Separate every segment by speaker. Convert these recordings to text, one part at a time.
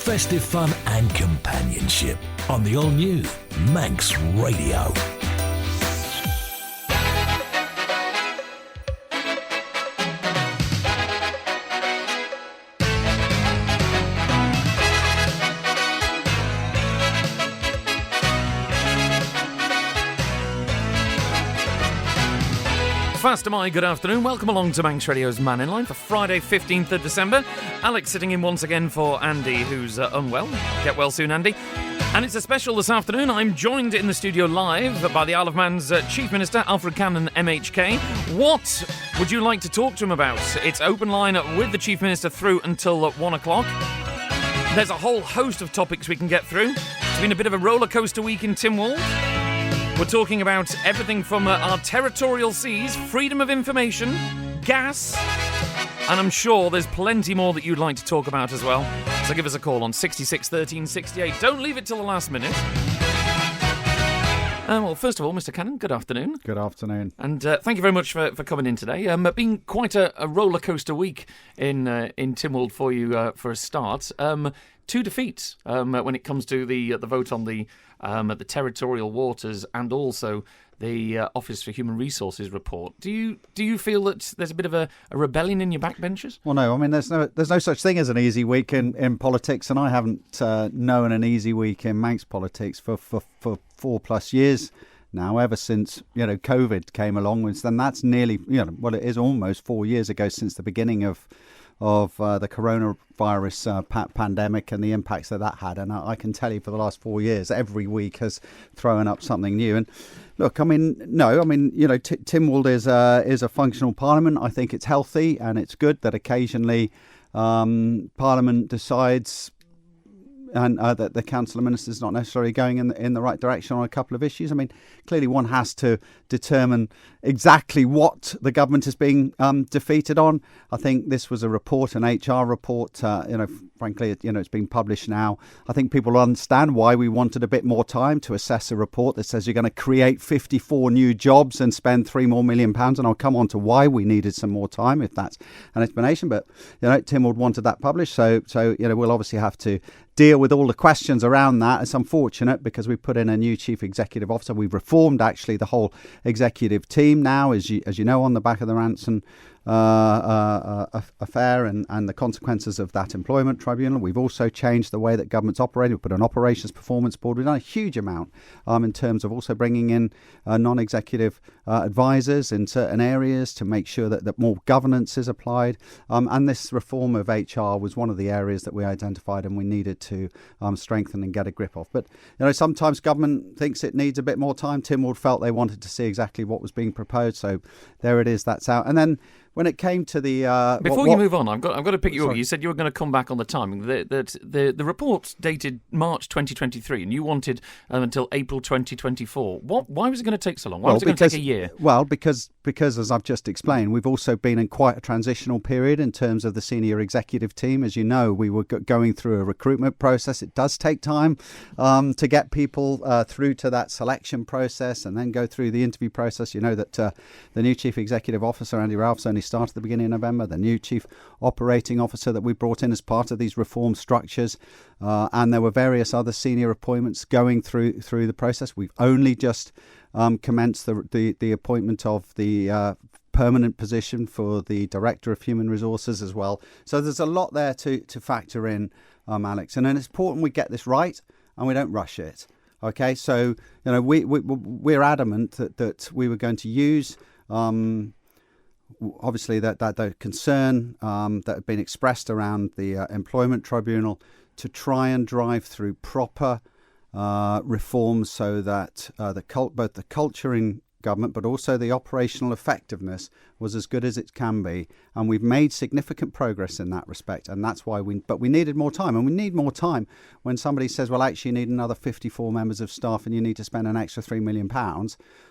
Speaker 1: festive fun and companionship on the all-new Manx Radio.
Speaker 2: Fast am I, good afternoon. Welcome along to Manx Radio's Mannin Line for Friday, 15th of December. Alex sitting in once again for Andy, who's unwell. Get well soon, Andy. And it's a special this afternoon. I'm joined in the studio live by the Isle of Man's Chief Minister, Alfred Cannan, MHK. What would you like to talk to him about? It's open line with the Chief Minister through until 1 o'clock. There's a whole host of topics we can get through. It's been a bit of a roller coaster week in Tynwald. We're talking about everything from our territorial seas, freedom of information, gas, and I'm sure there's plenty more that you'd like to talk about as well. So give us a call on 66 13 68. Don't leave it till the last minute. Well, first of all, Mr. Cannan, good afternoon.
Speaker 3: Good afternoon. And
Speaker 2: thank you very much for coming in today. It's been quite a roller coaster week in Tynwald for you for a start. Two defeats when it comes to the vote on the territorial waters and also the Office for Human Resources report. Do you feel that there's a bit of a rebellion in your backbenchers?
Speaker 3: Well, no. I mean, there's no such thing as an easy week in politics, and I haven't known an easy week in Manx politics for 4+ years now, ever since COVID came along. And that's nearly it is almost 4 years ago since the beginning of the coronavirus pandemic and the impacts that had. And I can tell you for the last 4 years, every week has thrown up something new. And look, I mean, Tynwald is a functional parliament. I think it's healthy and it's good that occasionally Parliament decides and that the Council of Ministers is not necessarily going in the right direction on a couple of issues. I mean, clearly one has to determine exactly what the government is being defeated on. I think this was a report, an HR report. Frankly, it's been published now. I think people understand why we wanted a bit more time to assess a report that says you're going to create 54 new jobs and spend £3 more million. And I'll come on to why we needed some more time, if that's an explanation. But Tynwald wanted that published, so we'll obviously have to deal with all the questions around that. It's unfortunate because we put in a new chief executive officer. We've reformed actually the whole executive team now, as you know, on the back of the Ransom affair and the consequences of that employment tribunal. We've also changed the way that government's operated. We've put an operations performance board. We've done a huge amount in terms of also bringing in non-executive advisors in certain areas to make sure that more governance is applied. And this reform of HR was one of the areas that we identified and we needed to strengthen and get a grip of. But sometimes government thinks it needs a bit more time. Tynwald felt they wanted to see exactly what was being proposed, so there it is. That's out. And then when it came to the
Speaker 2: before you move on, I've got to pick you up. You said you were going to come back on the timing. The report's dated March 2023, and you wanted until April 2024. Why was it going to take so long? Why was it going to take a year?
Speaker 3: Well, because as I've just explained, we've also been in quite a transitional period in terms of the senior executive team. As you know, we were going through a recruitment process. It does take time to get people through to that selection process and then go through the interview process. You know that the new chief executive officer, Andy Ralph's only started at the beginning of November. The new chief operating officer that we brought in as part of these reform structures, and there were various other senior appointments going through the process. We've only just commenced the appointment of the permanent position for the Director of Human Resources as well. So there's a lot there to factor in, Alex. And then it's important we get this right and we don't rush it. Okay, so we're adamant that we were going to use obviously that concern that had been expressed around the employment tribunal to try and drive through proper reforms so that both the culture in government but also the operational effectiveness was as good as it can be, and we've made significant progress in that respect, and that's why we needed more time. And we need more time when somebody says, well, actually you need another 54 members of staff and you need to spend an extra £3 million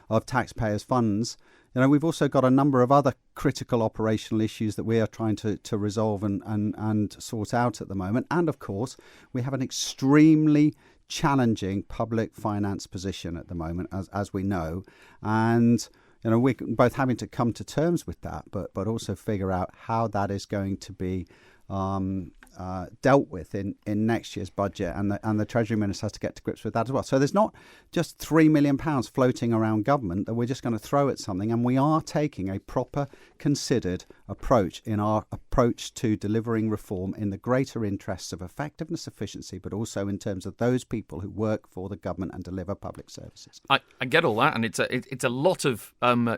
Speaker 3: of taxpayers' funds. We've also got a number of other critical operational issues that we are trying to resolve and sort out at the moment. And of course, we have an extremely challenging public finance position at the moment, as we know. And we're both having to come to terms with that, but also figure out how that is going to be dealt with in next year's budget, and the Treasury Minister has to get to grips with that as well. So there's not just £3 million floating around government that we're just going to throw at something, and we are taking a proper, considered approach in our approach to delivering reform in the greater interests of effectiveness, efficiency, but also in terms of those people who work for the government and deliver public services.
Speaker 2: I get all that, and it's a lot of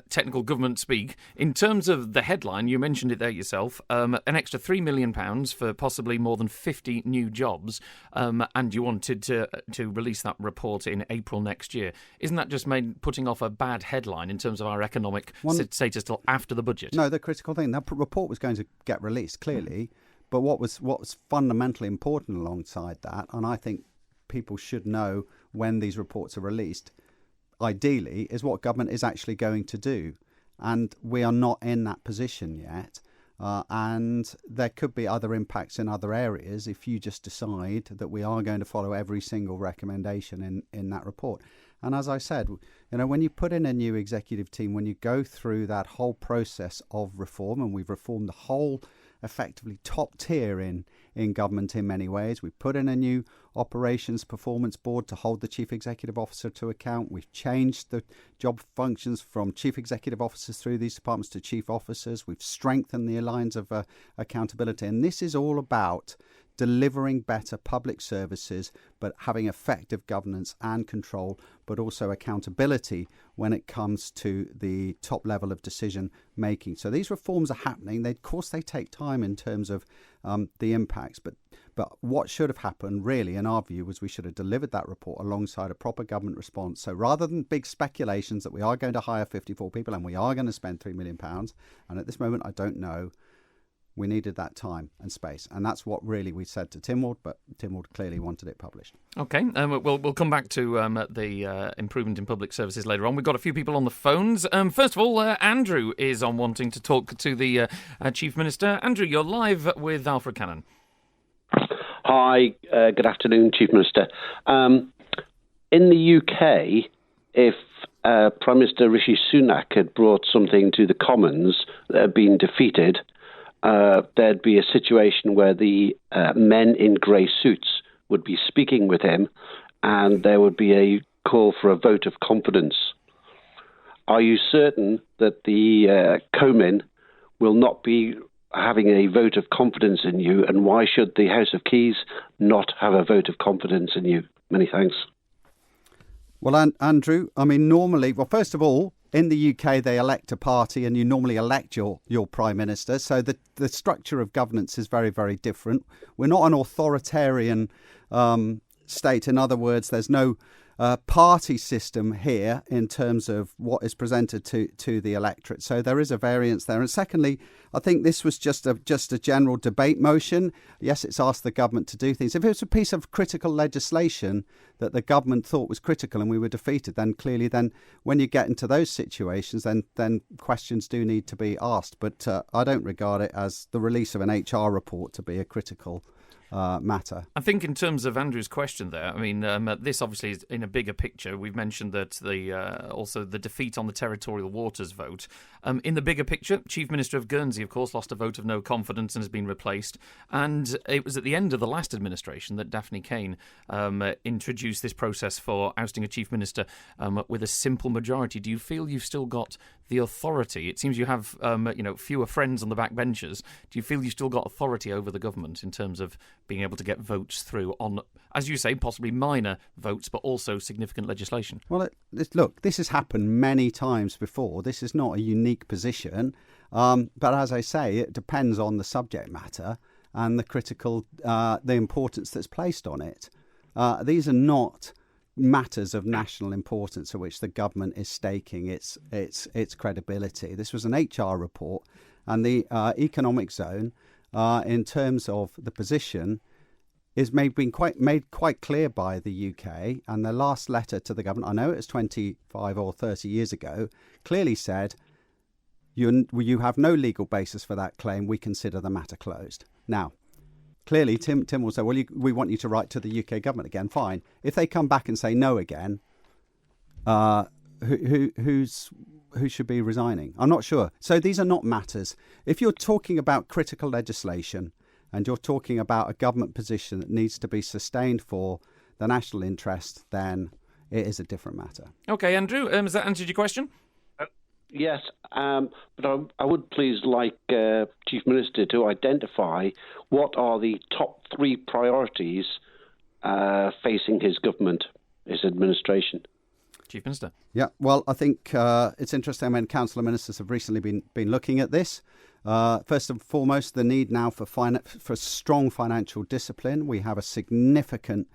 Speaker 2: technical government speak. In terms of the headline, you mentioned it there yourself, an extra £3 million for possibly more than 50 new jobs, and you wanted to release that report in April next year. Isn't that just putting off a bad headline in terms of our economic status till after the budget?
Speaker 3: No, the critical thing, that report was going to get released, clearly, but what was fundamentally important alongside that, and I think people should know when these reports are released, ideally, is what government is actually going to do. And we are not in that position yet. And there could be other impacts in other areas if you just decide that we are going to follow every single recommendation in that report. And as I said, when you put in a new executive team, when you go through that whole process of reform, and we've reformed the whole effectively top tier in government in many ways. We've put in a new operations performance board to hold the chief executive officer to account. We've changed the job functions from chief executive officers through these departments to chief officers. We've strengthened the lines of accountability. And this is all about delivering better public services, but having effective governance and control, but also accountability when it comes to the top level of decision making. So these reforms are happening. Of course, they take time in terms of the impacts, but what should have happened really, in our view, was we should have delivered that report alongside a proper government response. So rather than big speculations that we are going to hire 54 people and we are going to spend £3 million, and at this moment I don't know, we needed that time and space, and that's what really we said to Tynwald, but Tynwald clearly wanted it published. Okay,
Speaker 2: we'll come back to the improvement in public services later on. We've got a few people on the phones. First of all, Andrew is on wanting to talk to the Chief Minister. Andrew, you're live with Alfred Cannan.
Speaker 4: Hi, good afternoon, Chief Minister. In the UK, if Prime Minister Rishi Sunak had brought something to the Commons that had been defeated, there'd be a situation where the men in grey suits would be speaking with him, and there would be a call for a vote of confidence. Are you certain that the Comin will not be having a vote of confidence in you, and why should the House of Keys not have a vote of confidence in you? Many thanks.
Speaker 3: Well, Andrew, I mean, normally, first of all, in the UK, they elect a party, and you normally elect your Prime Minister. So the structure of governance is very, very different. We're not an authoritarian state. In other words, there's no party system here in terms of what is presented to the electorate. So there is a variance there. And secondly, I think this was just a general debate motion. Yes, it's asked the government to do things. If it was a piece of critical legislation that the government thought was critical and we were defeated, then clearly when you get into those situations, then questions do need to be asked. But I don't regard it as the release of an HR report to be a critical matter.
Speaker 2: I think in terms of Andrew's question there, I mean, this obviously is in a bigger picture. We've mentioned that also the defeat on the territorial waters vote. In the bigger picture, Chief Minister of Guernsey, of course, lost a vote of no confidence and has been replaced. And it was at the end of the last administration that Daphne Kane introduced this process for ousting a Chief Minister with a simple majority. Do you feel you've still got the authority? It seems you have fewer friends on the back benches. Do you feel you've still got authority over the government in terms of being able to get votes through on, as you say, possibly minor votes, but also significant legislation?
Speaker 3: Well, look, this has happened many times before. This is not a unique position. But as I say, it depends on the subject matter and the importance that's placed on it. These are not matters of national importance to which the government is staking its credibility. This was an HR report, and the economic zone, in terms of the position, is made quite clear by the UK. And the last letter to the government, I know it was 25 or 30 years ago, clearly said, you have no legal basis for that claim. We consider the matter closed. Now, clearly, Tim will say, well, we want you to write to the UK government again. Fine. If they come back and say no again, who should be resigning? I'm not sure. So these are not matters. If you're talking about critical legislation, and you're talking about a government position that needs to be sustained for the national interest, then it is a different matter.
Speaker 2: Okay, Andrew, has that answered your question?
Speaker 4: Yes, but I would please like Chief Minister to identify what are the top 3 priorities facing his government, his administration.
Speaker 2: Chief Minister.
Speaker 3: Yeah, well, I think it's interesting. I mean, Council of Ministers have recently been looking at this. First and foremost, the need now for strong financial discipline. We have a significant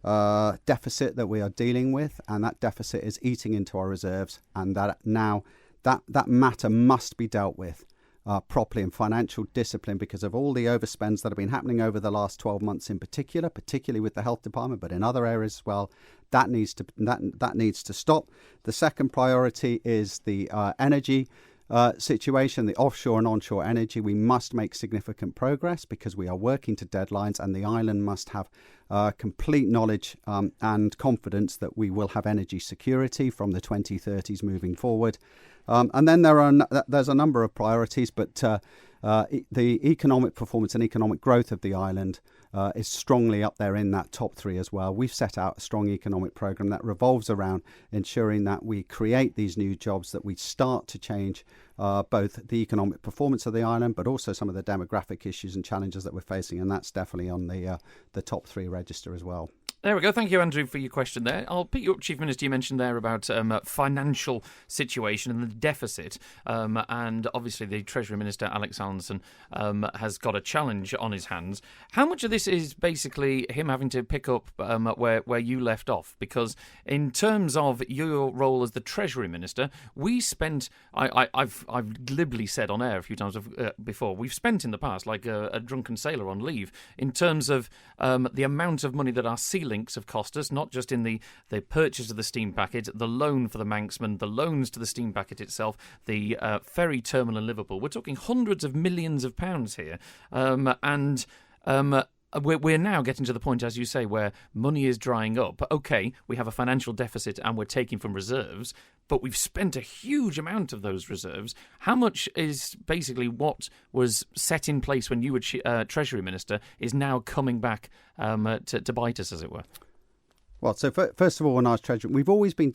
Speaker 3: deficit that we are dealing with, and that deficit is eating into our reserves, and that matter must be dealt with properly in financial discipline because of all the overspends that have been happening over the last 12 months in particularly with the health department, but in other areas as well. That needs to stop. The second priority is the energy situation, the offshore and onshore energy. We must make significant progress because we are working to deadlines, and the island must have complete knowledge and confidence that we will have energy security from the 2030s moving forward. And then there's a number of priorities, but the economic performance and economic growth of the island is strongly up there in that top 3 as well. We've set out a strong economic programme that revolves around ensuring that we create these new jobs, that we start to change both the economic performance of the island, but also some of the demographic issues and challenges that we're facing, and that's definitely on the top 3 register as well.
Speaker 2: There we go. Thank you, Andrew, for your question there. I'll pick you up, Chief Minister. You mentioned there about financial situation and the deficit. And obviously the Treasury Minister, Alex Allinson, has got a challenge on his hands. How much of this is basically him having to pick up where you left off? Because in terms of your role as the Treasury Minister, we spent, I've glibly said on air a few times before, we've spent in the past like a drunken sailor on leave in terms of the amount of money that our sea links have cost us, not just in the purchase of the steam packet, the loan for the Manxman, the loans to the steam packet itself, the ferry terminal in Liverpool. We're talking hundreds of millions of pounds here. We're now getting to the point, as you say, where money is drying up. OK, we have a financial deficit and we're taking from reserves, but we've spent a huge amount of those reserves. How much is basically what was set in place when you were Treasury Minister is now coming back to bite us, as it were?
Speaker 3: Well, so first of all, when I was Treasurer, we've been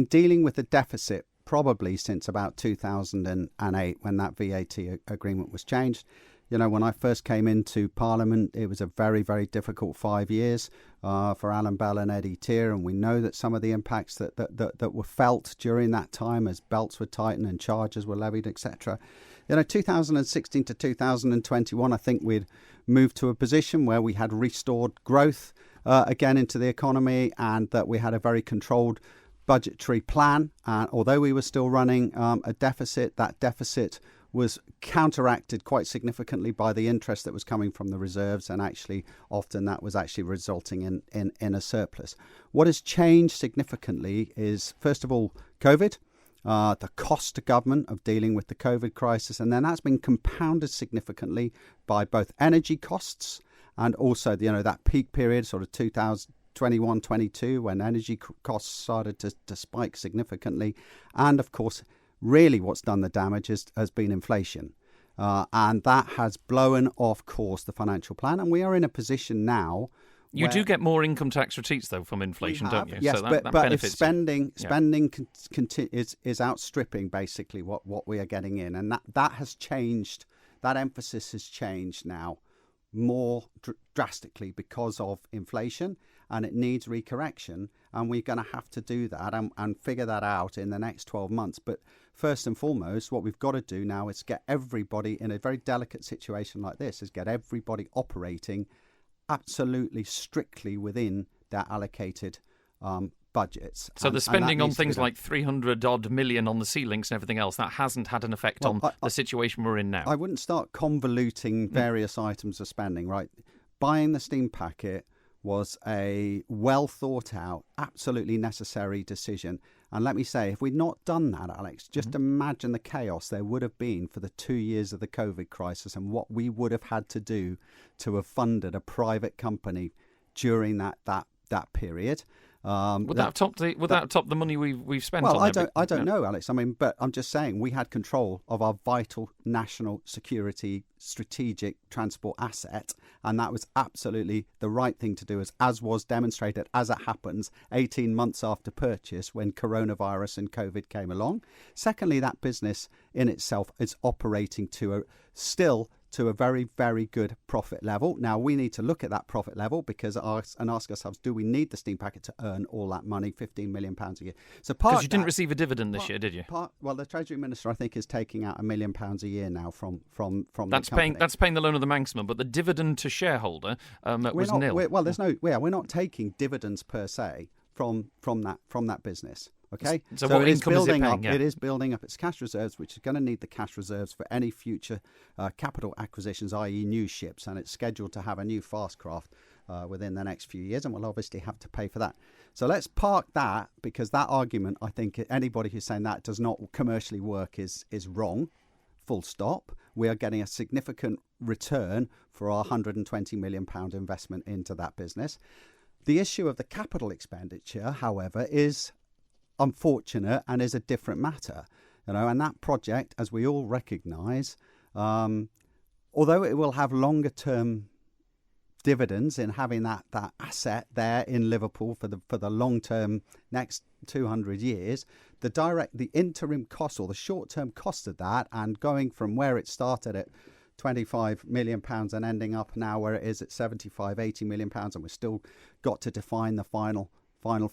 Speaker 3: dealing with the deficit probably since about 2008 when that VAT agreement was changed. You know, when I first came into Parliament, it was a very, very difficult 5 years for Alan Bell and Eddie Tier, and we know that some of the impacts that were felt during that time as belts were tightened and charges were levied, etc. You know, 2016 to 2021, I think we'd moved to a position where we had restored growth again into the economy, and that we had a very controlled budgetary plan. Although we were still running a deficit, that deficit was counteracted quite significantly by the interest that was coming from the reserves, and actually often that was actually resulting in a surplus. What has changed significantly is, first of all, COVID, the cost to government of dealing with the COVID crisis, and then that's been compounded significantly by both energy costs and also that peak period, sort of 2021-22, when energy costs started to spike significantly, and of course really what's done the damage has been inflation. And that has blown off course the financial plan. And we are in a position now.
Speaker 2: You do get more income tax receipts, though, from inflation, don't you?
Speaker 3: Yes,
Speaker 2: so
Speaker 3: but if spending is outstripping basically what we are getting in. And that has changed. That emphasis has changed now more drastically because of inflation, and it needs recorrection, and we're going to have to do that and figure that out in the next 12 months. But first and foremost, what we've got to do now is get everybody in a very delicate situation like this, is get everybody operating absolutely strictly within their allocated budgets.
Speaker 2: So the spending on things like 300 odd million on the sea links and everything else, that hasn't had an effect on the situation we're in now.
Speaker 3: I wouldn't start convoluting various items of spending, right? Buying the steam packet was a well thought out, absolutely necessary decision. And let me say, if we'd not done that, Alex, just imagine the chaos there would have been for the 2 years of the COVID crisis and what we would have had to do to have funded a private company during that period.
Speaker 2: Would that have topped the money we've spent?
Speaker 3: Well,
Speaker 2: on
Speaker 3: I don't know, Alex. I mean, but I'm just saying we had control of our vital national security strategic transport asset, and that was absolutely the right thing to do, as was demonstrated, as it happens, 18 months after purchase when coronavirus and COVID came along. Secondly, that business in itself is operating to a very, very good profit level. Now, we need to look at that profit level and ask ourselves, do we need the steam packet to earn all that money, £15 million a year? So
Speaker 2: because you didn't receive a dividend this year, did you?
Speaker 3: Well, the Treasury Minister, I think, is taking out £1 million a year now from
Speaker 2: that's
Speaker 3: the company.
Speaker 2: That's paying the loan of the Manxman, but the dividend to shareholder was nil.
Speaker 3: We're not taking dividends per se from that business. Okay,
Speaker 2: so what income is it paying?
Speaker 3: It is building up its cash reserves, which is going to need the cash reserves for any future capital acquisitions, i.e. new ships, and it's scheduled to have a new fast craft within the next few years, and we'll obviously have to pay for that. So let's park that, because that argument, I think anybody who's saying that does not commercially work is wrong. Full stop. We are getting a significant return for our £120 million investment into that business. The issue of the capital expenditure, however, is unfortunate and is a different matter, and that project, as we all recognise, although it will have longer term dividends in having that asset there in Liverpool for the long term next 200 years, the interim cost or the short term cost of that, and going from where it started at £25 million and ending up now where it is at £75-80 million, and we've still got to define the final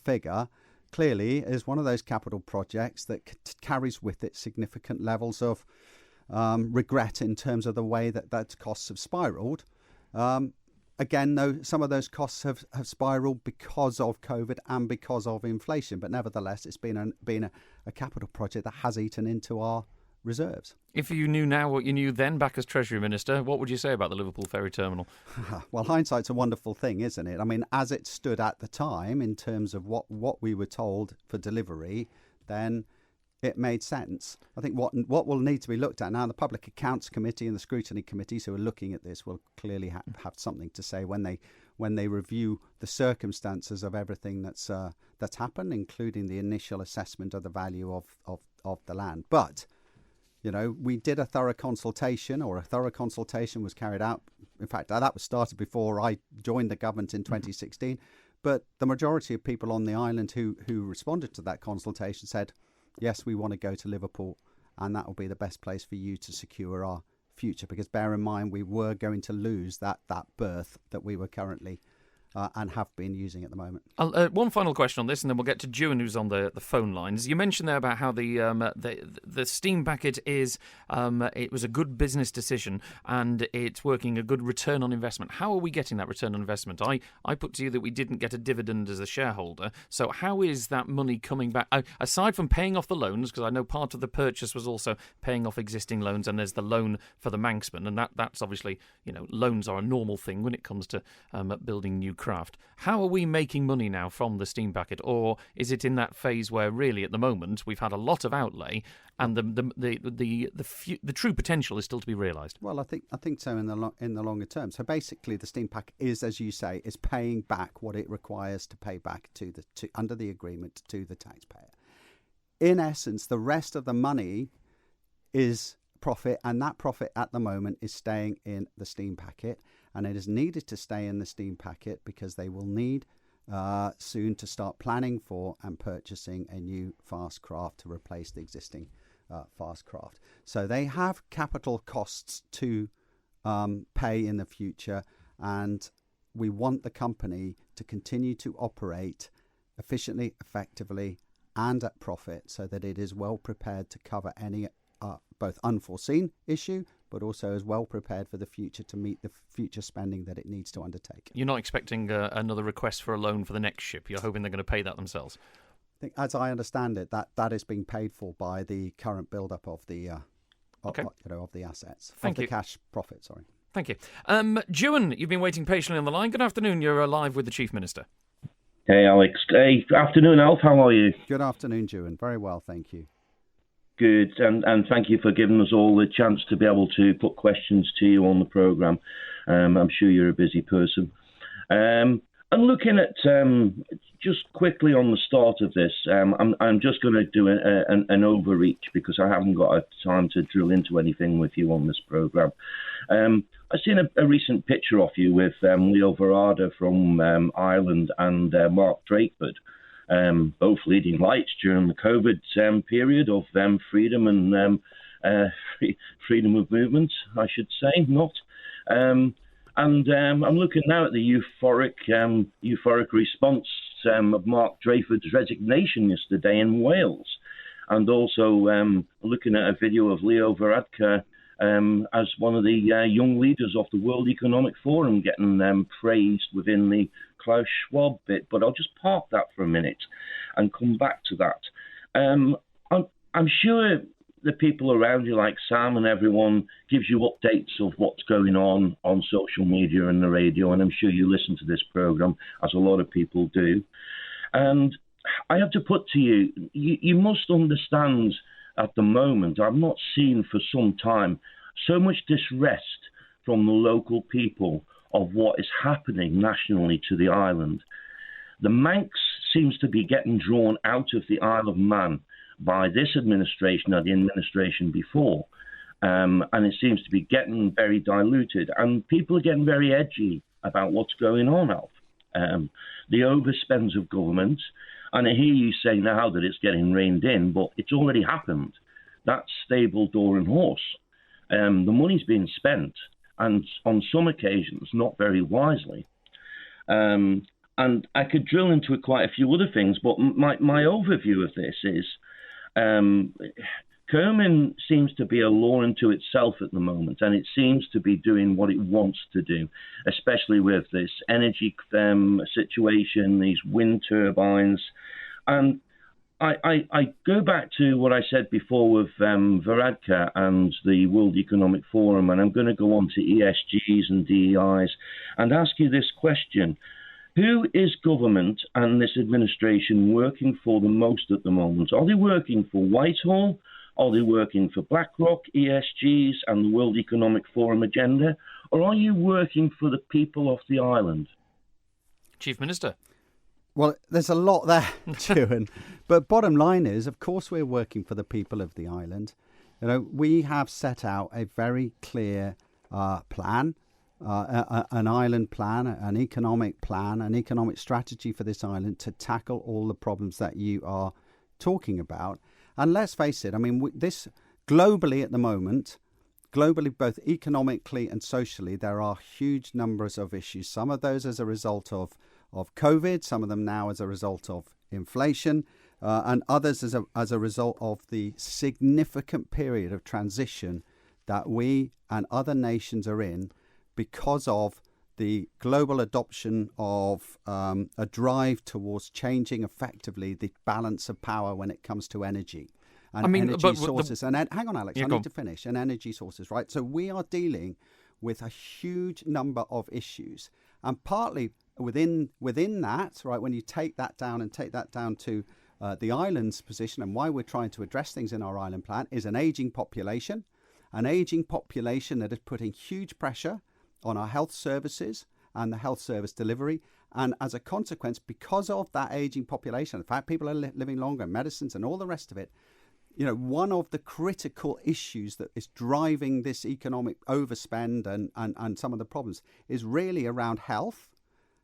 Speaker 3: figure, clearly is one of those capital projects that carries with it significant levels of regret in terms of the way that costs have spiralled. Again, though, some of those costs have spiralled because of COVID and because of inflation, but nevertheless, it's been a capital project that has eaten into our reserves.
Speaker 2: If you knew now what you knew then back as Treasury Minister, what would you say about the Liverpool Ferry Terminal?
Speaker 3: Well, hindsight's a wonderful thing, isn't it? I mean, as it stood at the time in terms of what we were told for delivery, then it made sense. I think what will need to be looked at now, the Public Accounts Committee and the Scrutiny Committees who are looking at this will clearly have something to say when they review the circumstances of everything that's happened, including the initial assessment of the value of the land. But we did a thorough consultation was carried out. In fact, that was started before I joined the government in 2016. But the majority of people on the island who responded to that consultation said, yes, we want to go to Liverpool, and that will be the best place for you to secure our future. Because bear in mind, we were going to lose that berth that we were currently and have been using at the moment.
Speaker 2: One final question on this, and then we'll get to June, who's on the phone lines. You mentioned there about how the steam packet is it was a good business decision and it's working a good return on investment. How are we getting that return on investment? I put to you that we didn't get a dividend as a shareholder. So how is that money coming back? Aside from paying off the loans, because I know part of the purchase was also paying off existing loans, and there's the loan for the Manxman, and that's obviously, loans are a normal thing when it comes to building new craft. How are we making money now from the steam packet, or is it in that phase where really at the moment we've had a lot of outlay and the true potential is still to be realised?
Speaker 3: Well, I think so in the longer term. So basically, the steam packet is, as you say, is paying back what it requires to pay back under the agreement to the taxpayer. In essence, the rest of the money is profit, and that profit at the moment is staying in the steam packet, and it is needed to stay in the steam packet because they will need soon to start planning for and purchasing a new fast craft to replace the existing fast craft. So they have capital costs to pay in the future, and we want the company to continue to operate efficiently, effectively, and at profit, so that it is well prepared to cover any both unforeseen issue, but also as well prepared for the future to meet the future spending that it needs to undertake.
Speaker 2: You're not expecting another request for a loan for the next ship. You're hoping they're going to pay that themselves.
Speaker 3: I think, as I understand it, that is being paid for by the current build-up of the of the assets.
Speaker 2: Thank you.
Speaker 3: The cash profit. Sorry.
Speaker 2: Thank you. June, you've been waiting patiently on the line. Good afternoon. You're live with the Chief Minister.
Speaker 5: Hey, Alex. Hey, afternoon, Alf. How are you?
Speaker 3: Good afternoon, June. Very well, thank you.
Speaker 5: Good, and thank you for giving us all the chance to be able to put questions to you on the programme. I'm sure you're a busy person. And looking at just quickly on the start of this, I'm just going to do an overreach because I haven't got time to drill into anything with you on this programme. I've seen a recent picture of you with Leo Varadkar from Ireland and Mark Drakeford, both leading lights during the COVID period of freedom and freedom of movement, I should say, not. And I'm looking now at the euphoric response of Mark Drakeford's resignation yesterday in Wales, and also looking at a video of Leo Varadkar as one of the young leaders of the World Economic Forum getting praised within the Klaus Schwab bit. But I'll just park that for a minute and come back to that. I'm sure the people around you, like Sam and everyone, gives you updates of what's going on social media and the radio, and I'm sure you listen to this programme, as a lot of people do. And I have to put to you, you must understand at the moment, I've not seen for some time, so much disrest from the local people of what is happening nationally to the island. The Manx seems to be getting drawn out of the Isle of Man by this administration or the administration before. And it seems to be getting very diluted. And people are getting very edgy about what's going on, Alf. The overspends of government. And I hear you say now that it's getting reined in, but it's already happened. That's stable door and horse. The money's being spent, and on some occasions, not very wisely. And I could drill into quite a few other things, but my overview of this is Kerman seems to be a law unto itself at the moment, and it seems to be doing what it wants to do, especially with this energy situation, these wind turbines. And I go back to what I said before with Varadkar and the World Economic Forum, and I'm going to go on to ESGs and DEIs and ask you this question. Who is government and this administration working for the most at the moment? Are they working for Whitehall? Are they working for BlackRock, ESGs and the World Economic Forum agenda? Or are you working for the people of the island?
Speaker 2: Chief Minister.
Speaker 3: Well, there's a lot there, Ewan. But bottom line is, of course, we're working for the people of the island. You know, we have set out a very clear plan, an island plan, an economic strategy for this island to tackle all the problems that you are talking about. And let's face it, I mean, this globally at the moment, both economically and socially, there are huge numbers of issues. Some of those as a result of COVID, some of them now as a result of inflation, and others as a result of the significant period of transition that we and other nations are in because of the global adoption of a drive towards changing effectively the balance of power when it comes to energy and energy sources. Hang on, Alex, I need to finish. And energy sources, right? So we are dealing with a huge number of issues, and partly within that, right, when you take that down to the island's position and why we're trying to address things in our island plan is an ageing population that is putting huge pressure on our health services and the health service delivery. And as a consequence, because of that aging population, the fact people are living longer, medicines and all the rest of it, you know, one of the critical issues that is driving this economic overspend and some of the problems is really around health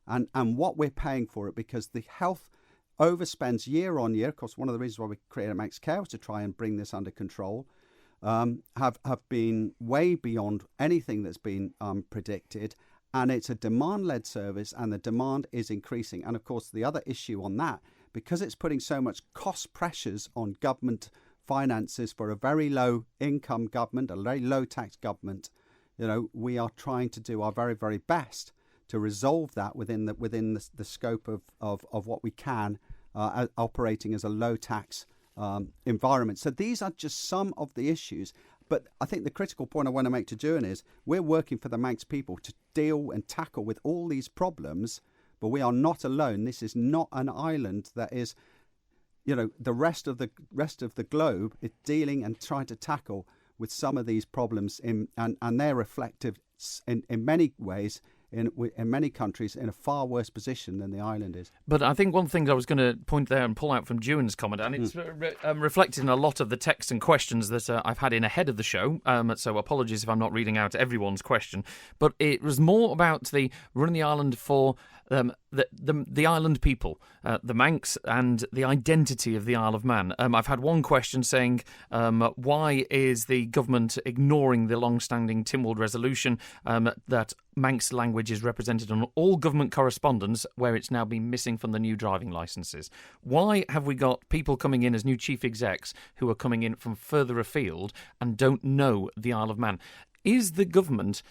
Speaker 3: and what we're paying for it, because the health overspends year on year. Of course, one of the reasons why we created MHK was to try and bring this under control. Have been way beyond anything that's been predicted, and it's a demand-led service, and the demand is increasing. And of course, the other issue on that, because it's putting so much cost pressures on government finances for a very low income government, a very low tax government, you know, we are trying to do our very, very best to resolve that within the scope of what we can, operating as a low tax environment. So these are just some of the issues. But I think the critical point I want to make to Juan is we're working for the Manx people to deal and tackle with all these problems, but we are not alone. This is not an island that is, you know, the rest of the globe is dealing and trying to tackle with some of these problems and they're reflective in many ways in many countries in a far worse position than the island is.
Speaker 2: But I think one thing I was going to point there and pull out from Dewan's comment, and it's reflected in a lot of the texts and questions that I've had in ahead of the show, so apologies if I'm not reading out everyone's question, but it was more about the running the island for the island people, the Manx, and the identity of the Isle of Man. I've had one question saying, why is the government ignoring the long-standing Tynwald resolution that Manx language is represented on all government correspondence, where it's now been missing from the new driving licences? Why have we got people coming in as new chief execs who are coming in from further afield and don't know the Isle of Man? Is the government...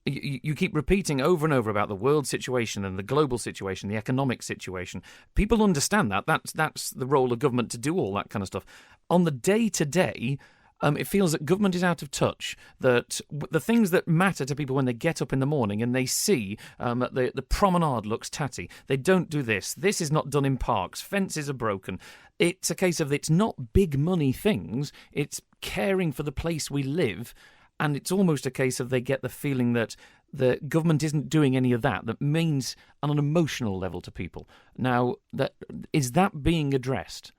Speaker 2: You keep repeating over and over about the world situation and the global situation, the economic situation. People understand that. That's the role of government, to do all that kind of stuff. On the day-to-day, it feels that government is out of touch, that the things that matter to people when they get up in the morning and they see the promenade looks tatty, they don't do this. This is not done in parks. Fences are broken. It's a case of it's not big money things. It's caring for the place we live. And it's almost a case of they get the feeling that the government isn't doing any of that. That means on an emotional level to people. Now, is that being addressed?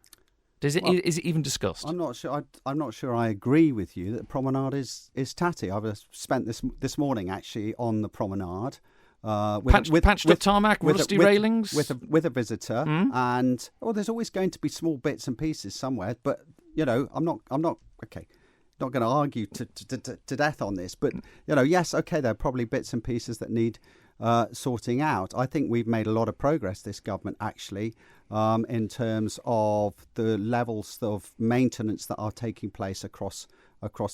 Speaker 2: Is it even discussed?
Speaker 3: I'm not sure. I'm not sure. I agree with you that the promenade is tatty. I've spent this morning actually on the promenade.
Speaker 2: Patched up tarmac, rusty railings,
Speaker 3: with a visitor, and there's always going to be small bits and pieces somewhere. But I'm not okay. Not going to argue to death on this, but yes, okay, there are probably bits and pieces that need sorting out. I think we've made a lot of progress, this government, actually, in terms of the levels of maintenance that are taking place across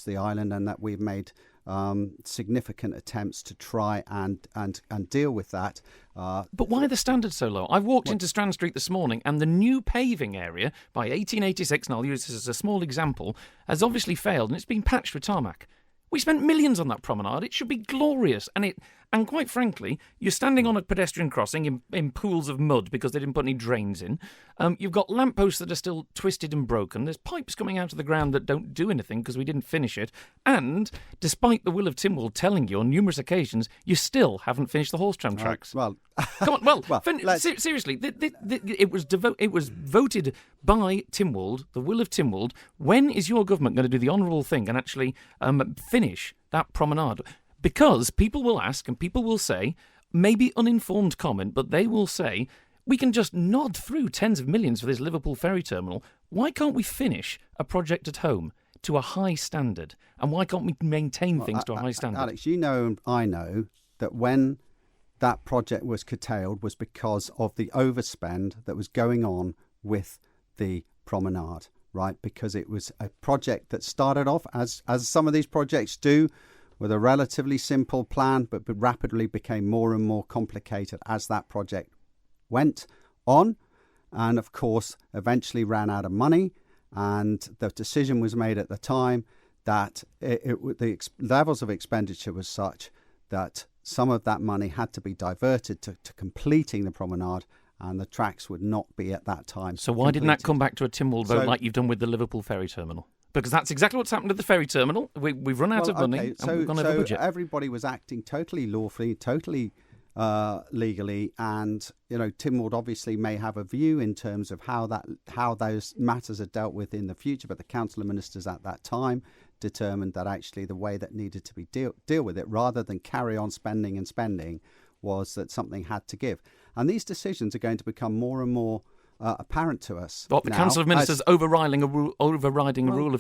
Speaker 3: the island, and that we've made significant attempts to try and deal with that.
Speaker 2: But why are the standards so low? I've walked into Strand Street this morning, and the new paving area by 1886, and I'll use this as a small example, has obviously failed, and it's been patched with tarmac. We spent millions on that promenade. It should be glorious. And quite frankly, you're standing on a pedestrian crossing in pools of mud because they didn't put any drains in. You've got lampposts that are still twisted and broken. There's pipes coming out of the ground that don't do anything because we didn't finish it. And despite the will of Tynwald telling you on numerous occasions, you still haven't finished the horse tram tracks.
Speaker 3: Well,
Speaker 2: come on. Seriously, it was voted by Tynwald, the will of Tynwald. When is your government going to do the honourable thing and actually finish that promenade? Because people will ask and people will say, maybe uninformed comment, but they will say, we can just nod through tens of millions for this Liverpool Ferry Terminal. Why can't we finish a project at home to a high standard? And why can't we maintain things to a high standard?
Speaker 3: Alex, and I know that when that project was curtailed was because of the overspend that was going on with the promenade, right? Because it was a project that started off, as some of these projects do, with a relatively simple plan, but rapidly became more and more complicated as that project went on, and of course eventually ran out of money. And the decision was made at the time that the levels of expenditure was such that some of that money had to be diverted to completing the promenade, and the tracks would not be at that time.
Speaker 2: So why didn't that come back to a Tynwald vote like you've done with the Liverpool Ferry Terminal? Because that's exactly what's happened to the ferry terminal. We've run out of money and we've gone over budget.
Speaker 3: Everybody was acting totally lawfully, totally legally, and Tynwald obviously may have a view in terms of how those matters are dealt with in the future, but the Council of Ministers at that time determined that actually the way that needed to be deal with it, rather than carry on spending, was that something had to give. And these decisions are going to become more and more apparent to us.
Speaker 2: What, the Council of Ministers overriding a rule of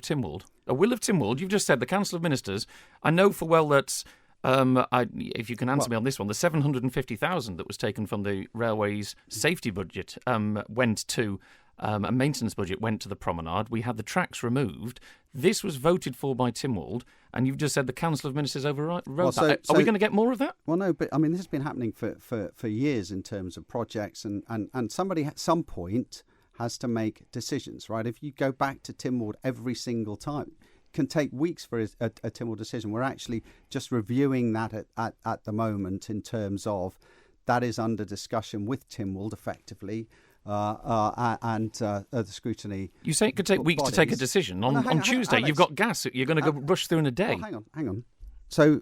Speaker 2: Tynwald? A will of Tynwald? You've just said the Council of Ministers. I know for well that, if you can answer me on this one, the 750,000 that was taken from the railway's safety budget went to a maintenance budget went to the promenade. We had the tracks removed. This was voted for by Tynwald, and you've just said the Council of Ministers overrode that. Are we going to get more of that?
Speaker 3: Well, no, but I mean, this has been happening for years in terms of projects, and somebody at some point has to make decisions, right? If you go back to Tynwald every single time, it can take weeks for a Tynwald decision. We're actually just reviewing that at the moment in terms of that is under discussion with Tynwald effectively. And the scrutiny.
Speaker 2: You say it could take weeks to take a decision. On Tuesday, Alex, you've got gas that you're going to go rush through in a day.
Speaker 3: Hang on. So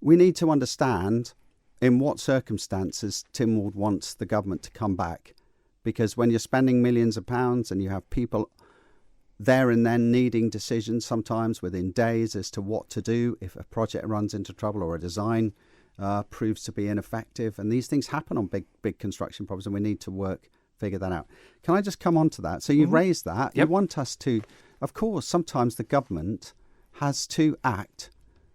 Speaker 3: we need to understand in what circumstances Tynwald wants the government to come back. Because when you're spending millions of pounds and you have people there and then needing decisions sometimes within days as to what to do if a project runs into trouble or a design proves to be ineffective, and these things happen on big construction projects, and we need to figure that out. Can I just come on to that? So you raised that.
Speaker 2: Yep.
Speaker 3: You want us to, of course, sometimes the government has to act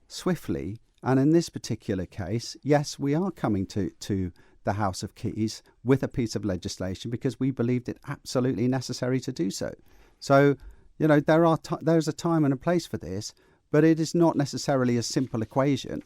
Speaker 3: swiftly, and in this particular case, yes, we are coming to the House of Keys with a piece of legislation because we believed it absolutely necessary to do so. So, there's a time and a place for this, but it is not necessarily a simple equation.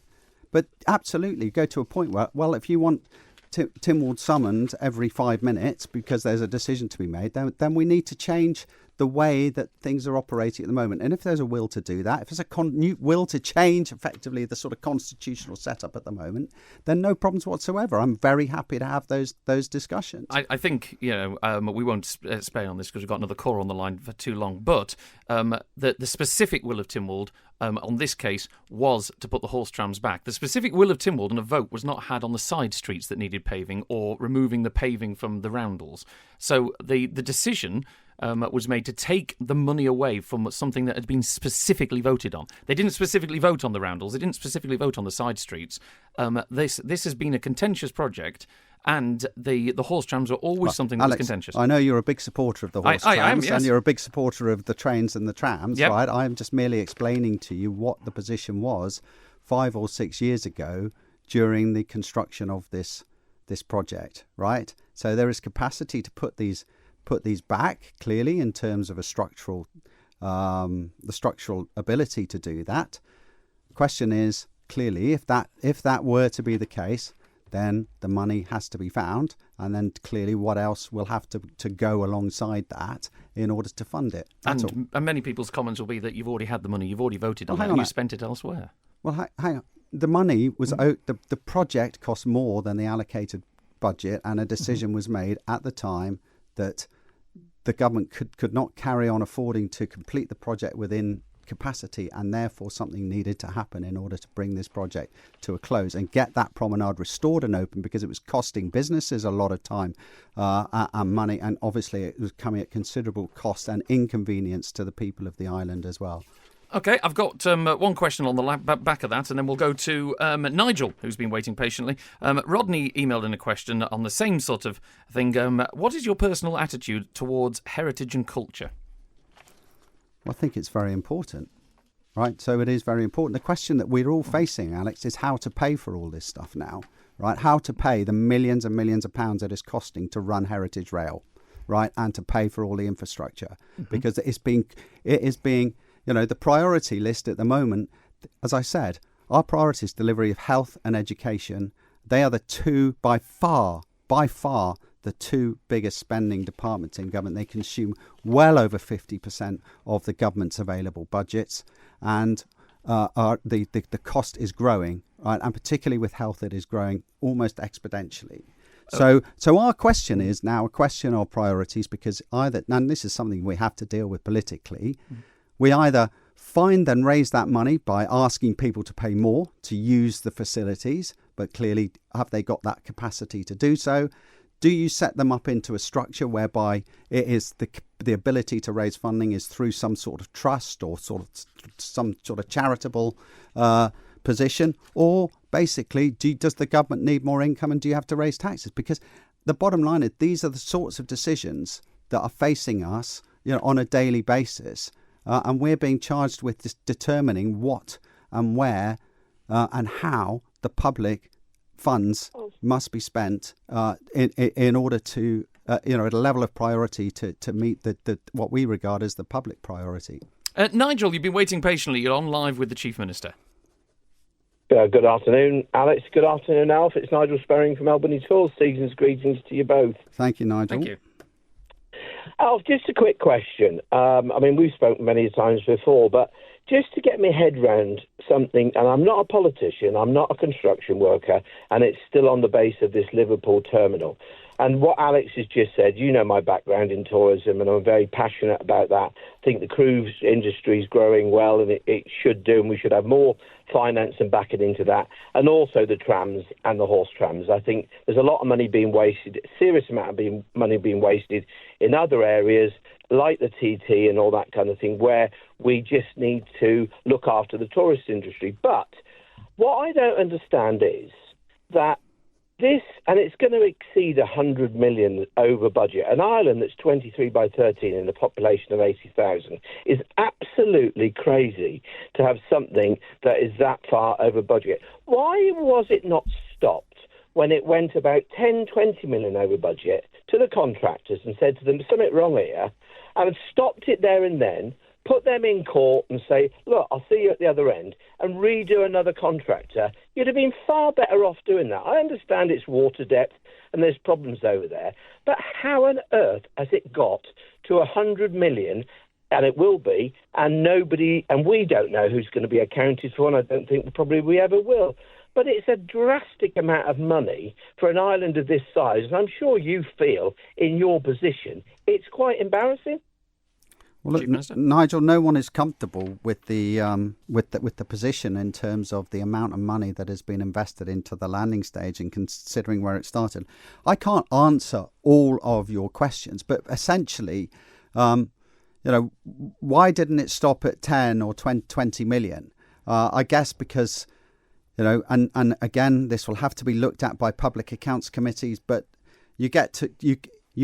Speaker 3: But absolutely, go to a point where, well, if you want Tynwald summoned every 5 minutes because there's a decision to be made, then we need to change the way that things are operating at the moment. And if there's a will to do that, if there's a new will to change effectively the sort of constitutional setup at the moment, then no problems whatsoever. I'm very happy to have those discussions.
Speaker 2: I think, we won't stay on this because we've got another caller on the line for too long, but the specific will of Tynwald on this case was to put the horse trams back. The specific will of Tynwald and a vote was not had on the side streets that needed paving or removing the paving from the roundels. So the decision was made to take the money away from something that had been specifically voted on. They didn't specifically vote on the roundels. They didn't specifically vote on the side streets. This has been a contentious project, and the horse trams were always something that
Speaker 3: Alex,
Speaker 2: was contentious.
Speaker 3: I know you're a big supporter of the horse trams,
Speaker 2: I am, yes.
Speaker 3: And you're a big supporter of the trains and the trams,
Speaker 2: Yep.
Speaker 3: right? I'm just merely explaining to you what the position was 5 or 6 years ago during the construction of this project, right? So there is capacity to put these back clearly in terms of the structural ability to do that. The question is clearly if that were to be the case, then the money has to be found, and then clearly what else will have to go alongside that in order to fund it. That's all.
Speaker 2: And many people's comments will be that you've already had the money, you've already voted on it, and you spent it elsewhere.
Speaker 3: Well, hang on. The money was the project cost more than the allocated budget, and a decision was made at the time that the government could not carry on affording to complete the project within capacity, and therefore something needed to happen in order to bring this project to a close and get that promenade restored and open, because it was costing businesses a lot of time and money, and obviously it was coming at considerable cost and inconvenience to the people of the island as well.
Speaker 2: OK, I've got one question on the back of that, and then we'll go to Nigel, who's been waiting patiently. Rodney emailed in a question on the same sort of thing. What is your personal attitude towards heritage and culture?
Speaker 3: Well, I think it's very important, right? So it is very important. The question that we're all facing, Alex, is how to pay for all this stuff now, right? How to pay the millions and millions of pounds that it's costing to run Heritage Rail, right? And to pay for all the infrastructure, because it is being the priority list at the moment. As I said, our priority is delivery of health and education. They are the two, by far, the two biggest spending departments in government. They consume well over 50% of the government's available budgets, and the cost is growing, right? And particularly with health, it is growing almost exponentially. So our question is now a question of priorities, because and this is something we have to deal with politically, we either find and raise that money by asking people to pay more to use the facilities, but clearly have they got that capacity to do so? Do you set them up into a structure whereby it is the ability to raise funding is through some sort of trust or some sort of charitable position, or basically does the government need more income and do you have to raise taxes? Because the bottom line is these are the sorts of decisions that are facing us, on a daily basis, and we're being charged with determining what and where and how the public funds must be spent in order to, at a level of priority to meet the what we regard as the public priority.
Speaker 2: Nigel, you've been waiting patiently. You're on live with the Chief Minister.
Speaker 6: Good afternoon, Alex. Good afternoon, Alf. It's Nigel Sperring from Albany Tools. Season's greetings to you both.
Speaker 3: Thank you, Nigel.
Speaker 2: Thank you.
Speaker 6: Alf, just a quick question. We've spoken many times before, but just to get my head round something, and I'm not a politician, I'm not a construction worker, and it's still on the base of this Liverpool terminal. And what Alex has just said, you know my background in tourism, and I'm very passionate about that. I think the cruise industry is growing well, and it should do, and we should have more finance and backing into that. And also the trams and the horse trams. I think there's a lot of money being wasted, a serious amount of money being wasted in other areas, like the TT and all that kind of thing, where we just need to look after the tourist industry. But what I don't understand is that this, and it's going to exceed 100 million over budget. An island that's 23 by 13 in a population of 80,000 is absolutely crazy to have something that is that far over budget. Why was it not stopped when it went about 10, 20 million over budget to the contractors and said to them, there's something wrong here, and stopped it there and then, put them in court and say, look, I'll see you at the other end, and redo another contractor? You'd have been far better off doing that. I understand it's water depth and there's problems over there, but how on earth has it got to 100 million, and it will be, and we don't know who's going to be accounted for, and I don't think probably we ever will. But it's a drastic amount of money for an island of this size, and I'm sure you feel in your position it's quite embarrassing.
Speaker 3: Well, look, Nigel, no one is comfortable with the position in terms of the amount of money that has been invested into the landing stage and considering where it started. I can't answer all of your questions, but essentially, why didn't it stop at 10 or 20 million? I guess because, and again, this will have to be looked at by public accounts committees, but you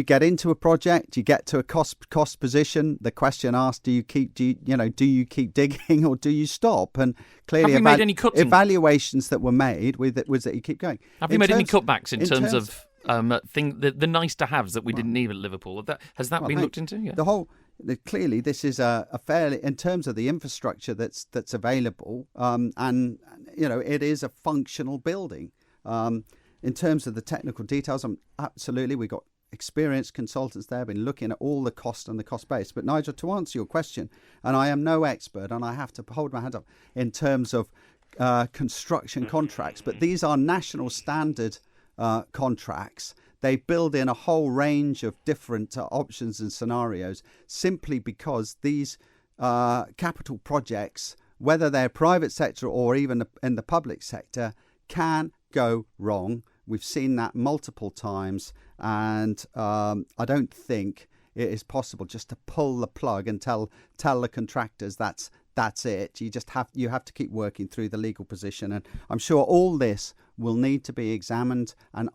Speaker 3: get into a project, you get to a cost position. The question asked: do you keep digging or do you stop? And clearly,
Speaker 2: have you made any cuts
Speaker 3: evaluations that were made was that you keep going.
Speaker 2: Have you made any cutbacks in terms of the nice to haves that we didn't need at Liverpool? Has that been looked into? Yeah.
Speaker 3: Clearly, this is a fairly, in terms of the infrastructure that's available, and it is a functional building. In terms of the technical details, absolutely we got experienced consultants there, been looking at all the cost and the cost base. But Nigel, to answer your question, and I am no expert, and I have to hold my hand up in terms of construction contracts, but these are national standard contracts. They build in a whole range of different options and scenarios simply because these capital projects, whether they're private sector or even in the public sector, can go wrong. We've seen that multiple times, and I don't think it is possible just to pull the plug and tell the contractors that's it. You have to keep working through the legal position, and I'm sure all this will need to be examined and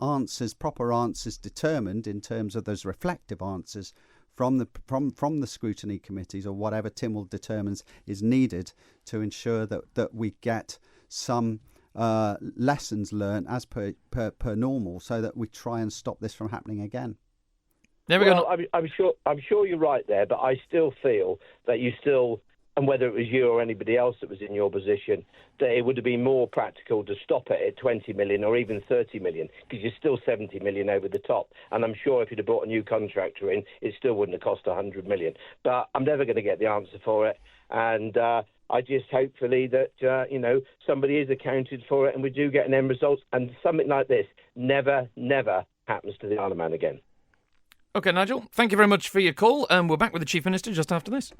Speaker 3: proper answers determined in terms of those reflective answers from the scrutiny committees or whatever Tynwald determines is needed to ensure that we get some lessons learned as per normal, so that we try and stop this from happening again.
Speaker 2: There we go.
Speaker 6: I'm sure you're right there, but I still feel that and whether it was you or anybody else that was in your position, that it would have been more practical to stop it at 20 million or even 30 million, because you're still 70 million over the top. And I'm sure if you'd have brought a new contractor in, it still wouldn't have cost 100 million. But I'm never going to get the answer for it. And I just hopefully that, somebody is accounted for it and we do get an end result. And something like this never happens to the Isle of Man again.
Speaker 2: OK, Nigel, thank you very much for your call. We're back with the Chief Minister just after this.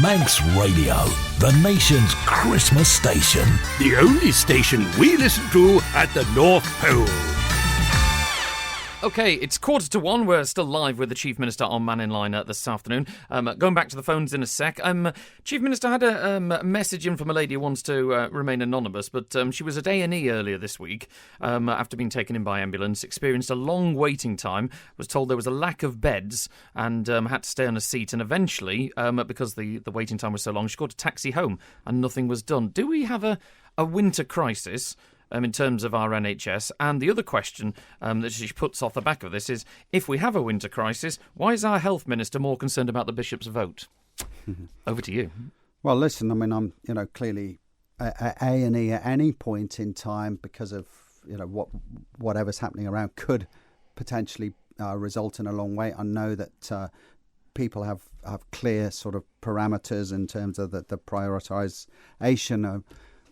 Speaker 1: Manx Radio, the nation's Christmas station.
Speaker 7: The only station we listen to at the North Pole.
Speaker 2: OK, it's 1:45. We're still live with the Chief Minister on Mannin line this afternoon. Going back to the phones in a sec. Chief Minister, had a message in from a lady who wants to remain anonymous, but she was at A&E earlier this week after being taken in by ambulance, experienced a long waiting time, was told there was a lack of beds and had to stay on a seat, and eventually, because the waiting time was so long, she got a taxi home and nothing was done. Do we have a winter crisis in terms of our NHS? And the other question that she puts off the back of this is, if we have a winter crisis, why is our health minister more concerned about the bishop's vote? Over to you.
Speaker 3: Well, listen, I mean, I'm clearly at A&E at any point in time, because of whatever's happening around, could potentially result in a long wait. I know that people have clear sort of parameters in terms of the prioritisation of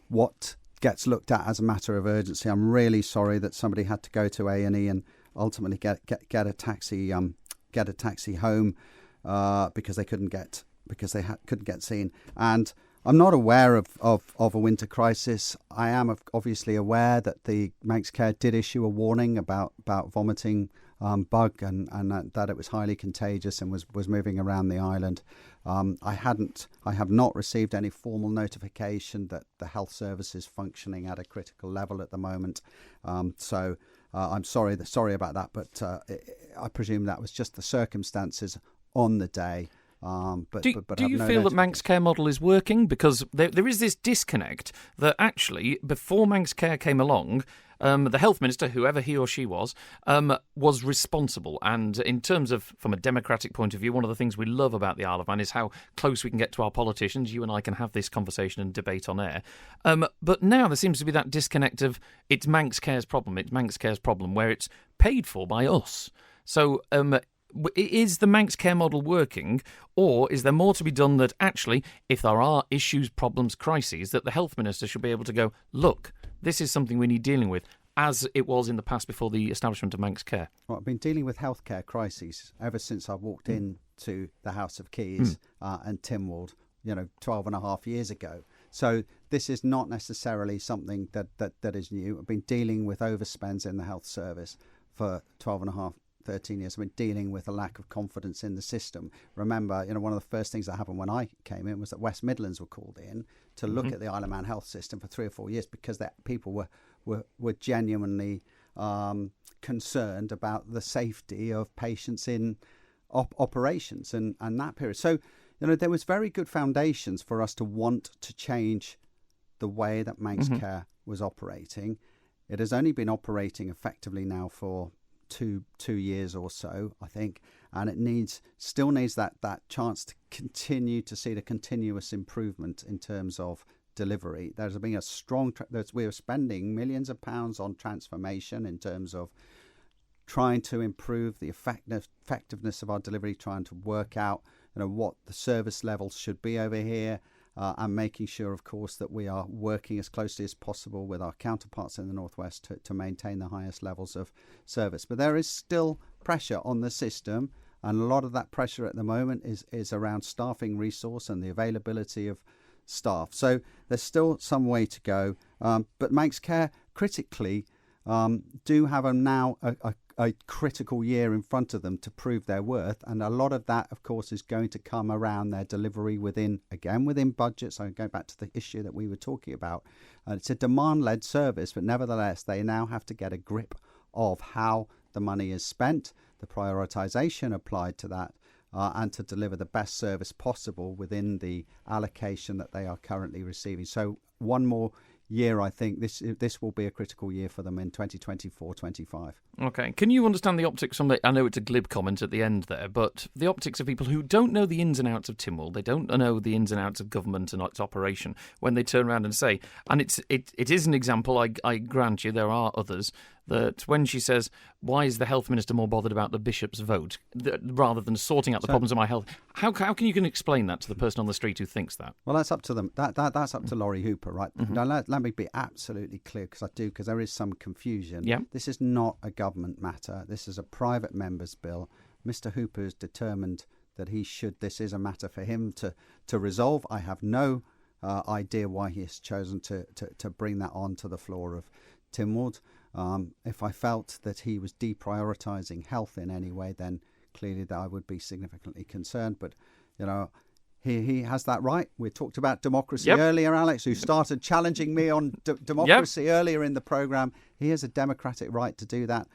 Speaker 3: what gets looked at as a matter of urgency. I'm really sorry that somebody had to go to A&E and ultimately get a taxi home because they couldn't get seen. And I'm not aware of a winter crisis. I am obviously aware that the Manx Care did issue a warning about vomiting bug and that it was highly contagious and was moving around the island. I have not received any formal notification that the health service is functioning at a critical level at the moment. So I'm sorry about that, but I presume that was just the circumstances on the day. But
Speaker 2: do you feel that Manx Care model is working? Because there is this disconnect that actually, before Manx Care came along, the health minister, whoever he or she was responsible. And in terms of, from a democratic point of view, one of the things we love about the Isle of Man is how close we can get to our politicians. You and I can have this conversation and debate on air. But now there seems to be that disconnect of it's Manx Care's problem, where it's paid for by us. So is the Manx Care model working, or is there more to be done that actually, if there are issues, problems, crises, that the health minister should be able to go, look, this is something we need dealing with, as it was in the past before the establishment of Manx Care?
Speaker 3: Well, I've been dealing with healthcare crises ever since I walked into the House of Keys and Tynwald, 12 and a half years ago. So this is not necessarily something that is new. I've been dealing with overspends in the health service for 13 years. I've been dealing with a lack of confidence in the system. Remember, one of the first things that happened when I came in was that West Midlands were called in to look at the Isle of Man health system for 3 or 4 years because people were genuinely concerned about the safety of patients in operations and that period. So, there was very good foundations for us to want to change the way that Manx Care was operating. It has only been operating effectively now for two years or so, I think, and it still needs that chance to continue to see the continuous improvement in terms of delivery. There's been a strong we are spending millions of pounds on transformation in terms of trying to improve the effectiveness of our delivery, trying to work out what the service levels should be over here, and making sure, of course, that we are working as closely as possible with our counterparts in the Northwest to maintain the highest levels of service. But there is still pressure on the system, and a lot of that pressure at the moment is around staffing resource and the availability of staff. So there's still some way to go. But Manx Care, critically, do have a critical year in front of them to prove their worth, and a lot of that, of course, is going to come around their delivery within budgets. I go back to the issue that we were talking about. It's a demand-led service, but nevertheless, they now have to get a grip of how the money is spent, the prioritisation applied to that, and to deliver the best service possible within the allocation that they are currently receiving. So one more year, I think this will be a critical year for them in 2024-25.
Speaker 2: Okay. Can you understand the optics from I know it's a glib comment at the end there, but the optics of people who don't know the ins and outs of Tynwald, they don't know the ins and outs of government and its operation, when they turn around and say, and it is an example, I grant you, there are others, that when she says, why is the health minister more bothered about the bishop's vote rather than sorting out the problems of my health? How can you explain that to the person on the street who thinks that?
Speaker 3: Well, that's up to them. That's up to Laurie Hooper, right? Now, let me be absolutely clear, because there is some confusion.
Speaker 2: Yeah.
Speaker 3: This is not a government matter. This is a private member's bill. Mr. Hooper is determined that this is a matter for him to resolve. I have no idea why he has chosen to bring that on to the floor of Tynwald. If I felt that he was deprioritising health in any way, then clearly that I would be significantly concerned. But, he has that right. We talked about democracy earlier, Alex, who started challenging me on democracy earlier in the programme. He has a democratic right to do that.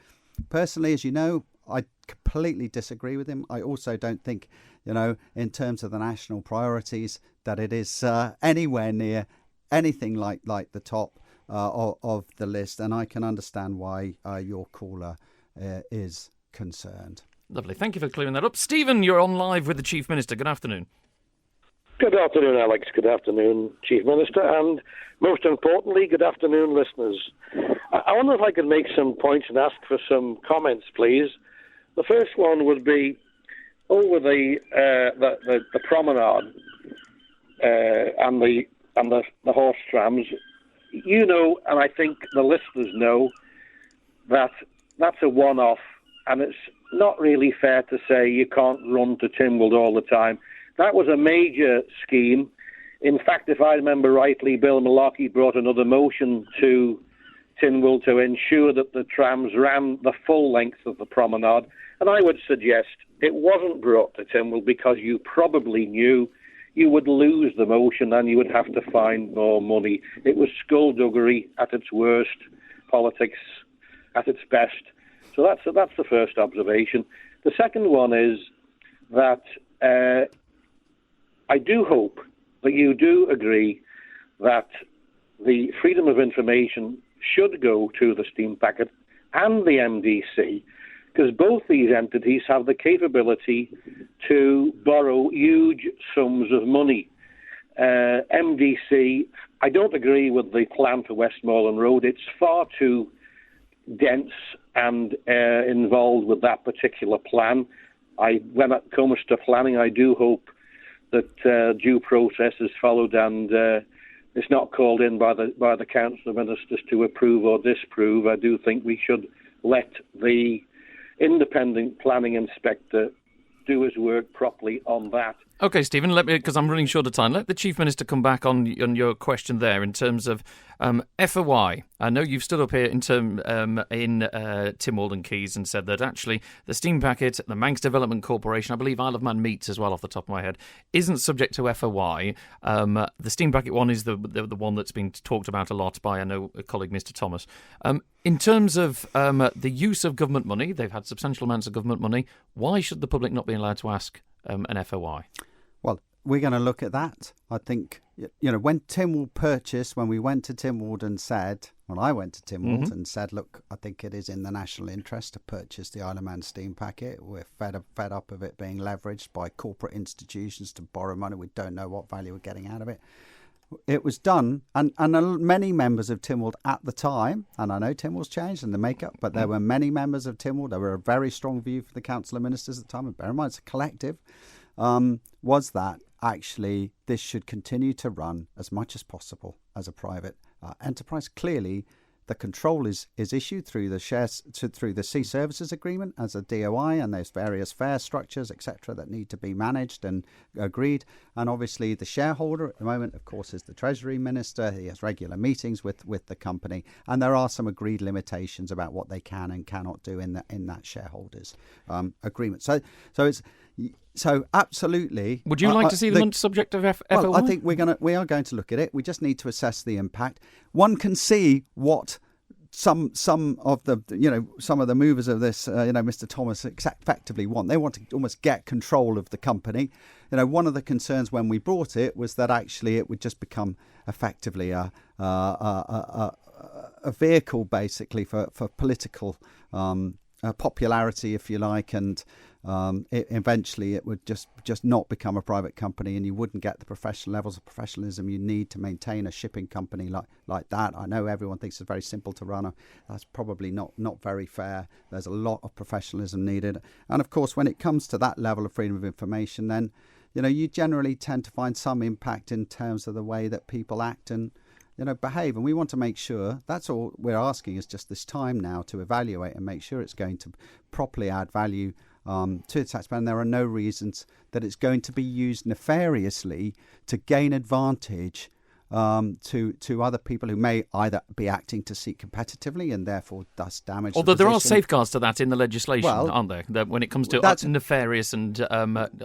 Speaker 3: Personally, as you know, I completely disagree with him. I also don't think, in terms of the national priorities, that it is anywhere near anything like the top of the list. And I can understand why your caller is concerned.
Speaker 2: Lovely. Thank you for clearing that up. Stephen, you're on live with the Chief Minister. Good afternoon.
Speaker 8: Good afternoon, Alex. Good afternoon, Chief Minister. And most importantly, good afternoon, listeners. I wonder if I could make some points and ask for some comments, please. The first one would be over the promenade and the horse trams. And I think the listeners know that that's a one-off and it's not really fair to say you can't run to Tynwald all the time. That was a major scheme. In fact, if I remember rightly, Bill Malarkey brought another motion to Tynwald to ensure that the trams ran the full length of the promenade. And I would suggest it wasn't brought to Tynwald because you probably knew you would lose the motion and you would have to find more money. It was skullduggery at its worst, politics at its best. So that's the first observation. The second one is that I do hope that you do agree that the freedom of information should go to the steam packet and the MDC, because both these entities have the capability to borrow huge sums of money. MDC, I don't agree with the plan for Westmoreland Road. It's far too dense and involved with that particular plan. When it comes to planning, I do hope that due process is followed and it's not called in by the Council of Ministers to approve or disapprove. I do think we should let the independent planning inspector do his work properly on that.
Speaker 2: OK, Stephen, because I'm running short of time, let the Chief Minister come back on your question there in terms of FOI. I know you've stood up here in Tynwald and Keys and said that actually the steam packet, the Manx Development Corporation, I believe Isle of Man Meats as well off the top of my head, isn't subject to FOI. The steam packet one is the one that's been talked about a lot by, I know, a colleague, Mr. Thomas. In terms of the use of government money, they've had substantial amounts of government money. Why should the public not be allowed to ask an FOI?
Speaker 3: Well, we're going to look at that. I think, when Tynwald purchased, when we went to Tynwald and said, when I went to Tynwald and said, look, I think it is in the national interest to purchase the Isle of Man steam packet. We're fed up of it being leveraged by corporate institutions to borrow money. We don't know what value we're getting out of it. It was done, and many members of Tynwald at the time, and I know Tynwald's changed in the makeup, but there were many members of Tynwald. There were a very strong view for the Council of Ministers at the time, and bear in mind it's a collective, was that actually this should continue to run as much as possible as a private enterprise. Clearly, the control is issued through the through the Sea Services Agreement as a DOI, and there's various fare structures, etc., that need to be managed and agreed. And obviously, the shareholder at the moment, of course, is the Treasury Minister. He has regular meetings with the company, and there are some agreed limitations about what they can and cannot do in that shareholders agreement. So absolutely.
Speaker 2: Would you like to see them subject of FOI?
Speaker 3: Well, I think we are going to look at it. We just need to assess the impact. One can see what some of the movers of this, Mr. Thomas, effectively want. They want to almost get control of the company. One of the concerns when we brought it was that actually it would just become effectively a vehicle, basically for political popularity, if you like, and eventually it would just not become a private company, and you wouldn't get the professional levels of professionalism you need to maintain a shipping company like that. I know everyone thinks it's very simple to run. That's probably not very fair. There's a lot of professionalism needed, and of course when it comes to that level of freedom of information, then you generally tend to find some impact in terms of the way that people act and behave. And we want to make sure, that's all we're asking, is just this time now to evaluate and make sure it's going to properly add value to the taxpayer. And there are no reasons that it's going to be used nefariously to gain advantage to other people who may either be acting to seek competitively and therefore thus damage.
Speaker 2: Although there are safeguards to that in the legislation, aren't there? That when it comes to nefarious and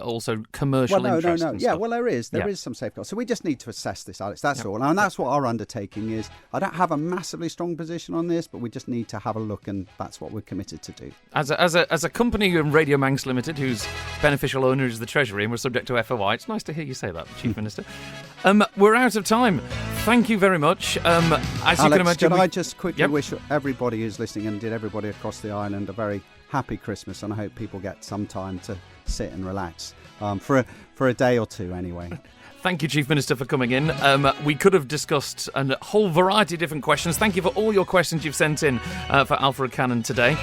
Speaker 2: also commercial interests. No.
Speaker 3: Yeah, well, there is some safeguards. So we just need to assess this, Alex. That's all. And that's what our undertaking is. I don't have a massively strong position on this, but we just need to have a look, and that's what we're committed to do.
Speaker 2: As a company, Radio Manx Limited, whose beneficial owner is the Treasury and we're subject to FOI, it's nice to hear you say that, Chief Minister. We're out of time. Thank you very much. As
Speaker 3: Alex,
Speaker 2: you can imagine,
Speaker 3: I just quickly wish everybody who's listening and did everybody across the island a very happy Christmas, and I hope people get some time to sit and relax for a day or two anyway.
Speaker 2: Thank you, Chief Minister, for coming in. We could have discussed a whole variety of different questions. Thank you for all your questions you've sent in for Alfred Cannan today.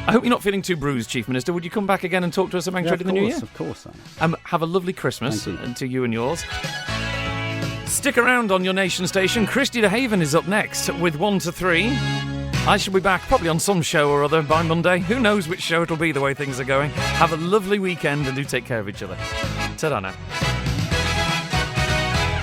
Speaker 2: I hope you're not feeling too bruised, Chief Minister. Would you come back again and talk to us about trade in the new year?
Speaker 3: Of course.
Speaker 2: Have a lovely Christmas and to you and yours. Stick around on your nation station. Christy DeHaven is up next with 1 to 3. I shall be back probably on some show or other by Monday. Who knows which show it'll be the way things are going. Have a lovely weekend and do take care of each other. Ta-da now.